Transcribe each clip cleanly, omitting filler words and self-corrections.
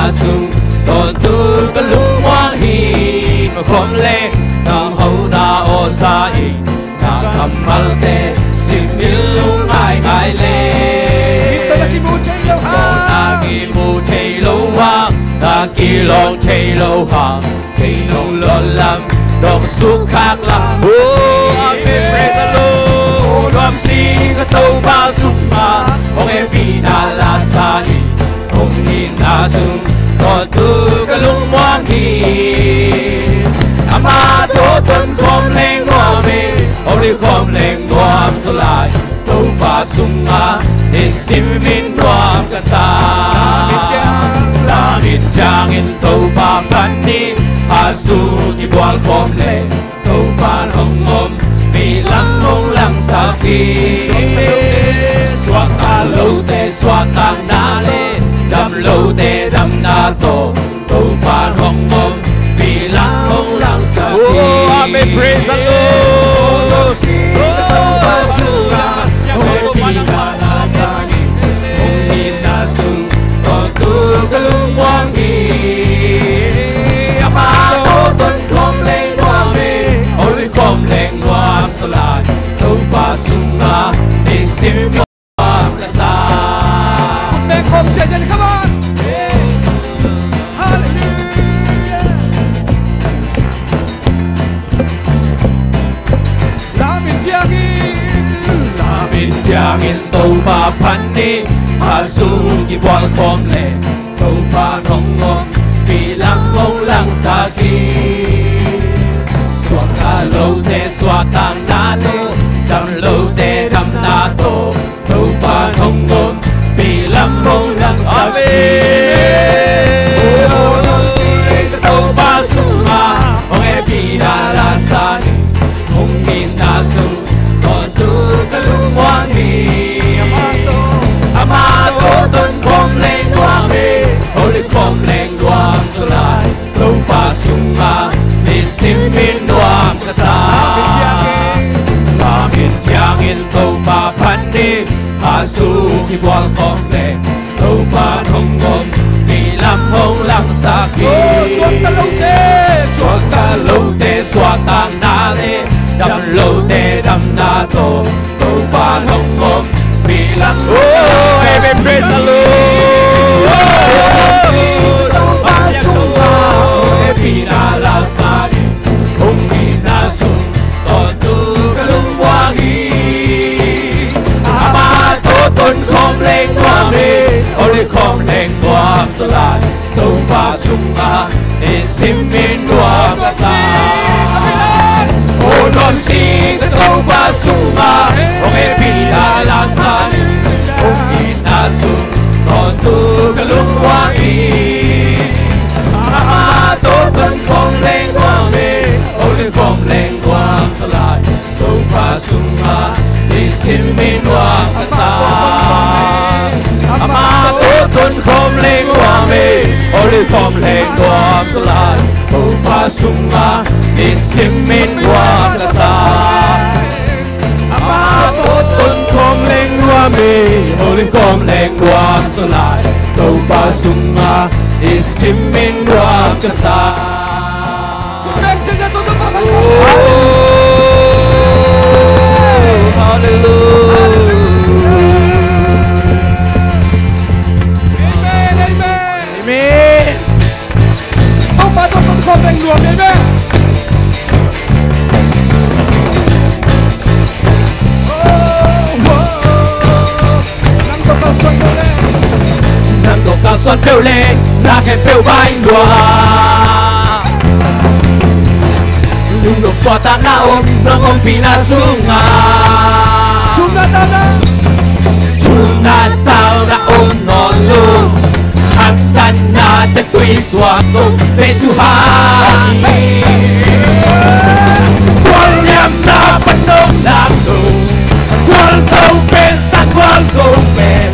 na sung Còn tu cái lúc hoang hi mà khom lê Nam hậu na o sa y Na thầm mal te xin mil lung ai ai lê Ta ki mu chei lo ha Ta ki mu chei lo ha Ta ki long chei lo ha Cây nông lon lam Dong su khác la Oh amen praise the Lord Đoam si ka tau ba sung ma Ông em pi na la sa y Ông ni na sung Còn tu cái lúc hoang hi Ama to tuần khom lên hoa mê Ông đi khom lên hoa am số lại Tâu ba sung a Để xin min hoa ca sa La min chang in tâu ba pan ni A su ki bual khom lên Tâu ba hong om Vì lăng mong lăng sa ki Xoa ta lâu te xoa tang na le Đam lâu te đam na to Tâu ba hong om Vì lăng mong lăng sa ki Amen praise the Lord Tâu ba su ra Ông em na la sa ki Ông nhìn na su Còn tu cái lúc hoang hi Ama tô tuần khom lên hoa mê Ông đi khom lên hoa am so lại Tâu ba su nga Để xin hoa ca sa Mẹ khom xe chân come on Jangin tau ba pani Hasu ki bual khom le Tau ba nong ngom Pi lang mong lang sa ki Suat ka lâu te suat tang na to Jam lâu te jam na to Tau ba nong ngom Pi lang mong lang sa ki Tau ba sung ma Ông em pi na la sa ni Ông min na sung Còn tu cái lúc hoang hi Ama tô tuần khom lên hoa mê Ô đi khom lên hoa so lại Tâu ba sung ma Để xin min hoa ca sa La min chiang in tâu ba pan đi A su ki bual khom lên Tâu ba thong ngom Vì làm mong lăng sa ki Xoa ta lâu te Xoa ta lâu te Xoa tang na le Jam lâu te jam na to Tâu ba thong ngom Vì lăng Oh, amen, praise the Lord Tâu ba sung ma Ông em pi na la sa đi Ông pi na sung Còn tu cái lúc hoang hi Ama tô tuần khom lên hoa mê Ông đi khom lên hoa so lại Tâu ba sung ma Để xin min hoa ca sa Oh, non si cái tâu ba sung ma Ông em pi na la sa đi Ông pi na sung Còn tu cái lúc hoang hi Ama tô tuần khom lên hoa mê Ông đi khom lên hoa so lại Tâu ba sung ma Để xin min hoa ca sa Ama tô tuần khom lên hoa mê Ông đi khom lên hoa so lại Tâu ba sung ma Để xin min hoa ca sa Ama tô tuần khom lên hoa mê Ông đi khom lên hoa so lại Tâu ba sung ma Để xin min hoa ca sa Hallelujah Amen Amen Ông ba tô tuần khom lên hoa mê Amen Nằm đổ cao xuân kêu lên Là kèm kêu bay đùa Lung đột xoa tang na ôm Nông ôm pi na sung à Chung na tao na ôm non lu Hang san na ta tùy xoa sông Phê su hai Quang nhằm na bắt nông làm đủ Quang dâu bên sang quang dâu bên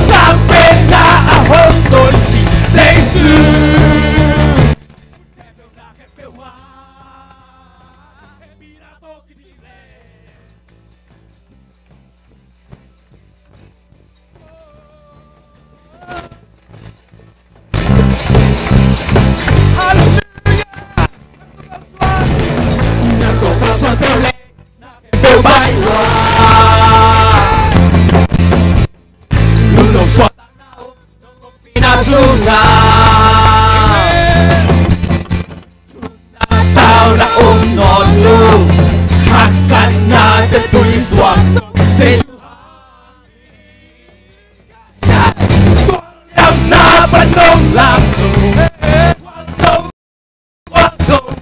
Sang bên na hơn tôn Giê-xu Ban nông làm tù quang sông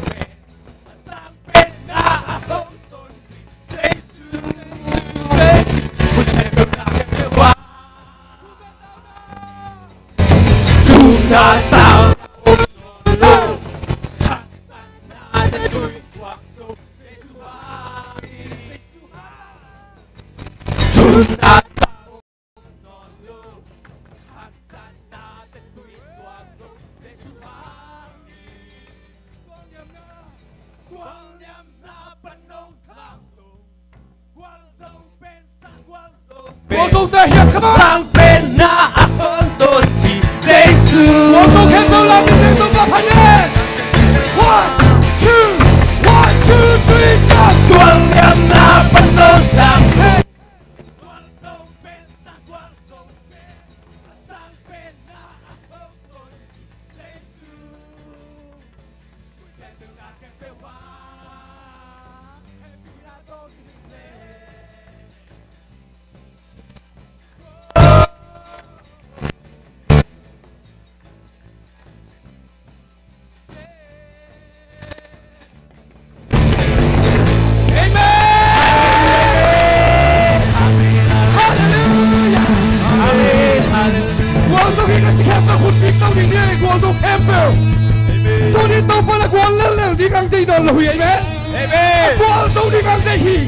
sang bên na hông tồn Giêsu một thềm đường lạc kêu qua chúng ta tạo lô hạt san na để đuổi xoạc sâu Giêsu chúng ta Quang Sông thể hiện các bạn sang bên na hơn tôn vì Giêsu. Quang Sông khen ngợi làm những tiếng tập hành lên. 1, 2, 3. Tuang niệm na ban nông làm Quang Sông bên sang Quang Sông bên sang bên na hơn tôn vì Giêsu. Khen từng là khen kêu hoa, khen vì là tôn lệ. Quang Sông hiện là chiếc hẹp mà khuôn phí tông thì như Quang Sông hẹp bèo. Tôi đi tông bởi là Quang lên lèo đi găng dây đòn là hủy amen. Quang Sông đi găng dây hì.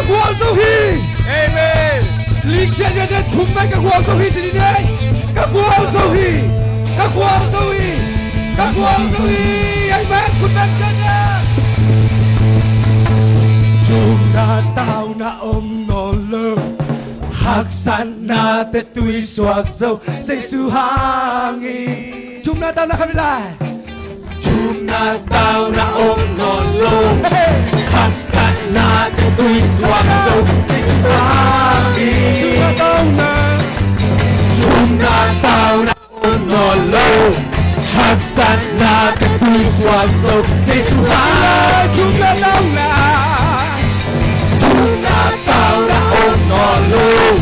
Quang Sông hì. Linh xe trên đến thùng mấy các Quang Sông hì trên đi đây. Các Quang Sông hì. Các Quang Sông hì. Các Quang Sông hì. Amen. Khuôn nâng chân ra. Chúng ta tao na ôm ngon lơ hạc san na te tui xoạc dâu Giêsu hangi. Chúng ta tao na khám lại. Chúng ta tao na ôm ngon lơ hạc san na te tui xoạc dâu Giêsu hangi. Chúng ta tao na. Chúng ta tao na ôm ngon lơ hạc san na te tui xoạc dâu Giêsu hangi. Chúng ta tao na. Chúng ta tao na ôm ngon lơ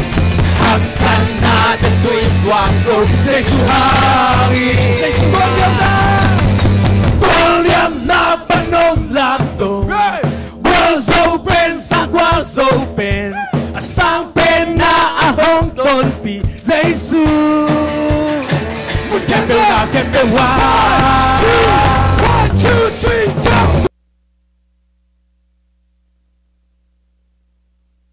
hạc san na te tui xoạc dâu Giêsu hangi. Giêsu con niệm na. Con niệm na ban nông làm tổ quang dâu bên sang quang dâu bên sang bên na hông tôn vì Giêsu một kèm đều là kèm đều hoa